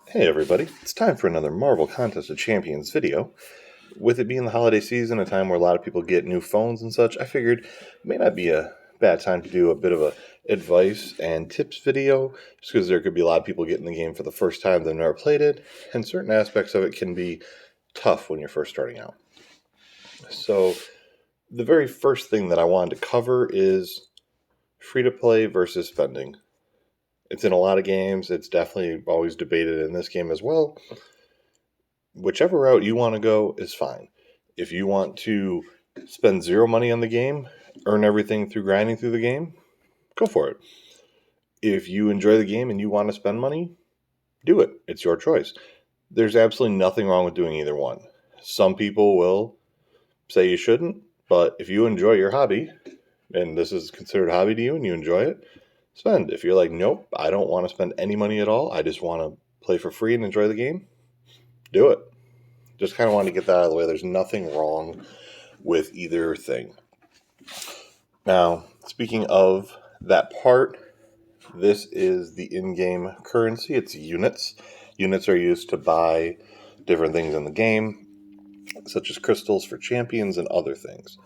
Hey everybody, it's time for another Marvel Contest of Champions video. With it being the holiday season, a time where a lot of people get new phones and such, I figured it may not be a bad time to do a bit of a advice and tips video, just because there could be a lot of people getting the game for the first time that have never played it, and certain aspects of it can be tough when you're first starting out. So, the very first thing that I wanted to cover is free-to-play versus spending. It's in a lot of games, it's definitely always debated in this game as well. Whichever route you want to go is fine. If you want to spend zero money on the game, earn everything through grinding through the game, go for it. If you enjoy the game and you want to spend money, do it. It's your choice. There's absolutely nothing wrong with doing either one. Some people will say you shouldn't, but if you enjoy your hobby, and this is considered a hobby to you and you enjoy it, spend. If you're like, nope, I don't want to spend any money at all, I just want to play for free and enjoy the game, do it. Just kind of wanted to get that out of the way. There's nothing wrong with either thing. Now, speaking of that part, this is the in-game currency. It's units. Units are used to buy different things in the game, such as crystals for champions and other things.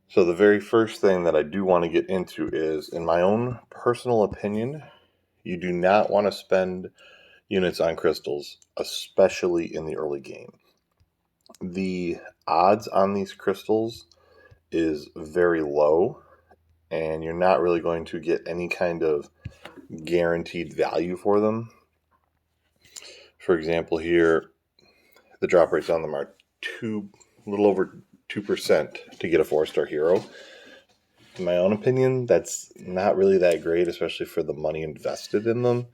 So the very first thing that I do want to get into is, in my own personal opinion, you do not want to spend units on crystals, especially in the early game. The odds on these crystals is very low, and you're not really going to get any kind of guaranteed value for them. For example, here, the drop rates on them are a little over 2% to get a 4-star hero. In my own opinion, that's not really that great, especially for the money invested in them.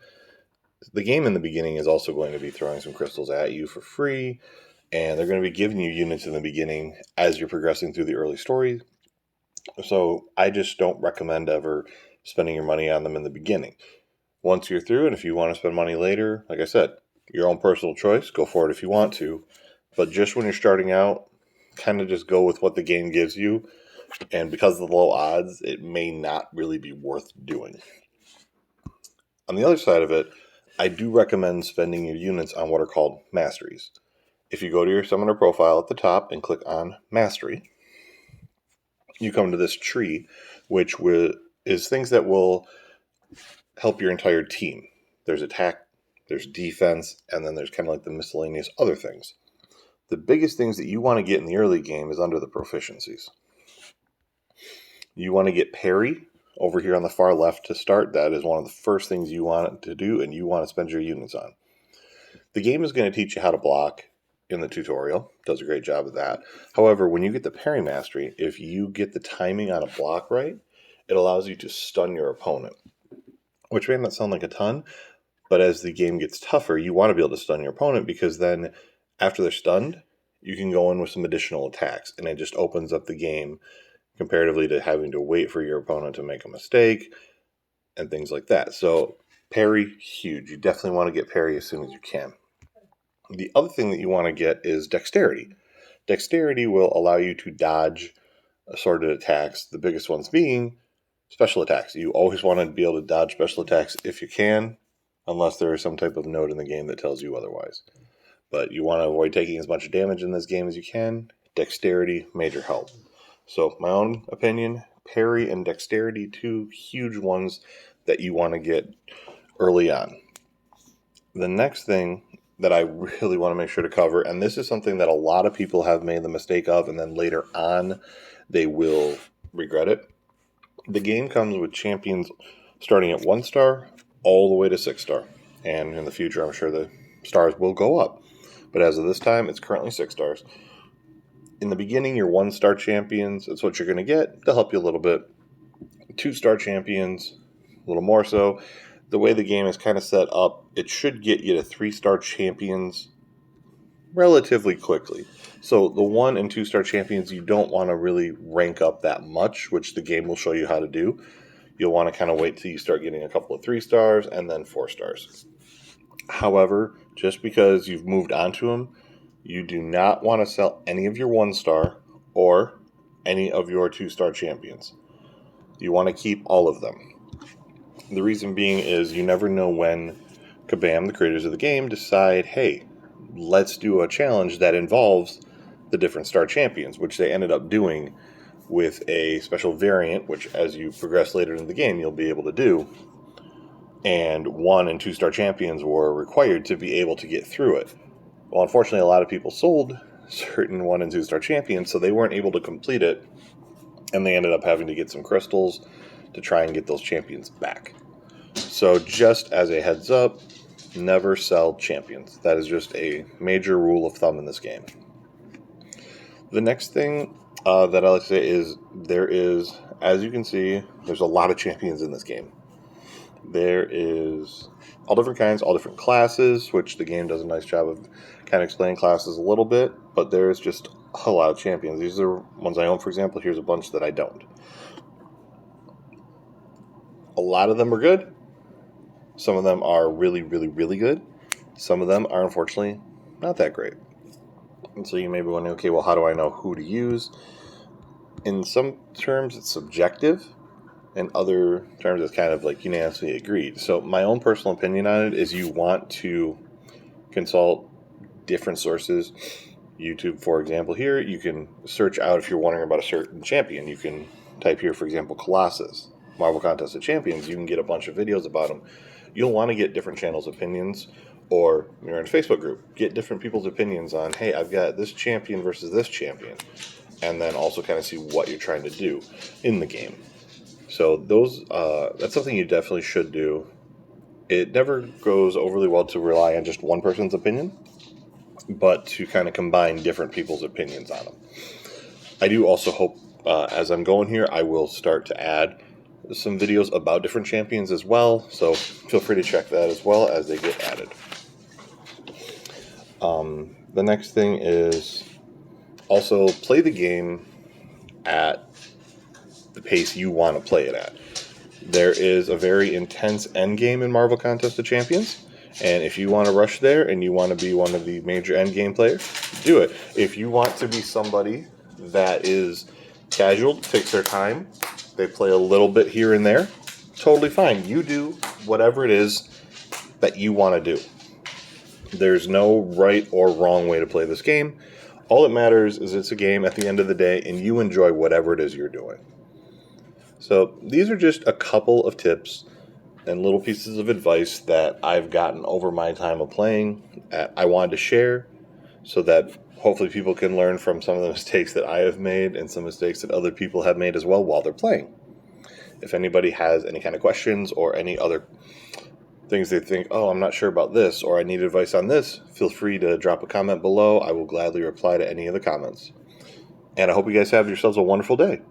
The game in the beginning is also going to be throwing some crystals at you for free, and they're going to be giving you units in the beginning as you're progressing through the early story. So I just don't recommend ever spending your money on them in the beginning. Once you're through, and if you want to spend money later, like I said, your own personal choice, go for it if you want to. But just when you're starting out, kind of just go with what the game gives you. And because of the low odds, it may not really be worth doing. On the other side of it, I do recommend spending your units on what are called masteries. If you go to your summoner profile at the top and click on mastery, you come to this tree, which is things that will help your entire team. There's attack, there's defense, and then there's kind of like the miscellaneous other things. The biggest things that you want to get in the early game is under the proficiencies. You want to get parry over here on the far left to start. That is one of the first things you want to do, and you want to spend your units on. The game is going to teach you how to block in the tutorial. Does a great job of that. However, when you get the parry mastery, if you get the timing on a block right, it allows you to stun your opponent. Which may not sound like a ton, but as the game gets tougher, you want to be able to stun your opponent, because then after they're stunned, you can go in with some additional attacks, and it just opens up the game comparatively to having to wait for your opponent to make a mistake and things like that. So parry, huge. You definitely want to get parry as soon as you can. The other thing that you want to get is dexterity. Dexterity will allow you to dodge assorted attacks, the biggest ones being special attacks. You always want to be able to dodge special attacks if you can, unless there is some type of note in the game that tells you otherwise. But you want to avoid taking as much damage in this game as you can. Dexterity, major help. So, my own opinion, parry and dexterity, two huge ones that you want to get early on. The next thing that I really want to make sure to cover, and this is something that a lot of people have made the mistake of, and then later on they will regret it. The game comes with champions starting at 1 star all the way to 6 star. And in the future, I'm sure the stars will go up. But as of this time, it's currently 6 stars. In the beginning, your 1 star champions, that's what you're going to get. They'll help you a little bit. 2 star champions, a little more so. The way the game is kind of set up, it should get you to 3 star champions relatively quickly. So the 1 and 2 star champions, you don't want to really rank up that much, which the game will show you how to do. You'll want to kind of wait till you start getting a couple of 3 stars and then 4 stars. However, just because you've moved on to them, you do not want to sell any of your 1 star or any of your 2 star champions. You want to keep all of them. The reason being is you never know when Kabam, the creators of the game, decide, hey, let's do a challenge that involves the different star champions, which they ended up doing with a special variant, which as you progress later in the game, you'll be able to do. And 1 and 2 star champions were required to be able to get through it. Well, unfortunately, a lot of people sold certain 1 and 2 star champions, so they weren't able to complete it, and they ended up having to get some crystals to try and get those champions back. So just as a heads up, never sell champions. That is just a major rule of thumb in this game. The next thing that I like to say is there is, as you can see, there's a lot of champions in this game. There is all different kinds, all different classes, which the game does a nice job of kind of explaining classes a little bit, but there's just a lot of champions. These are ones I own, for example. Here's a bunch that I don't. A lot of them are good. Some of them are really, really, really good. Some of them are, unfortunately, not that great. And so you may be wondering, okay, well, how do I know who to use? In some terms, it's subjective. In other terms, it's kind of like unanimously agreed. So my own personal opinion on it is you want to consult different sources. YouTube, for example, here, you can search out if you're wondering about a certain champion. You can type here, for example, Colossus, Marvel Contest of Champions. You can get a bunch of videos about them. You'll want to get different channels' opinions, or you're in a Facebook group, get different people's opinions on, hey, I've got this champion versus this champion, and then also kind of see what you're trying to do in the game. So that's something you definitely should do. It never goes overly well to rely on just one person's opinion, but to kind of combine different people's opinions on them. I do also hope, as I'm going here, I will start to add some videos about different champions as well, so feel free to check that as well as they get added. The next thing is also play the game at the pace you want to play it at. There is a very intense end game in Marvel Contest of Champions, and if you want to rush there and you want to be one of the major end game players, do it. If you want to be somebody that is casual, takes their time, they play a little bit here and there, totally fine. You do whatever it is that you want to do. There's no right or wrong way to play this game. All that matters is it's a game at the end of the day, and you enjoy whatever it is you're doing. So these are just a couple of tips and little pieces of advice that I've gotten over my time of playing. I wanted to share so that hopefully people can learn from some of the mistakes that I have made and some mistakes that other people have made as well while they're playing. If anybody has any kind of questions or any other things they think, oh, I'm not sure about this, or I need advice on this, feel free to drop a comment below. I will gladly reply to any of the comments. And I hope you guys have yourselves a wonderful day.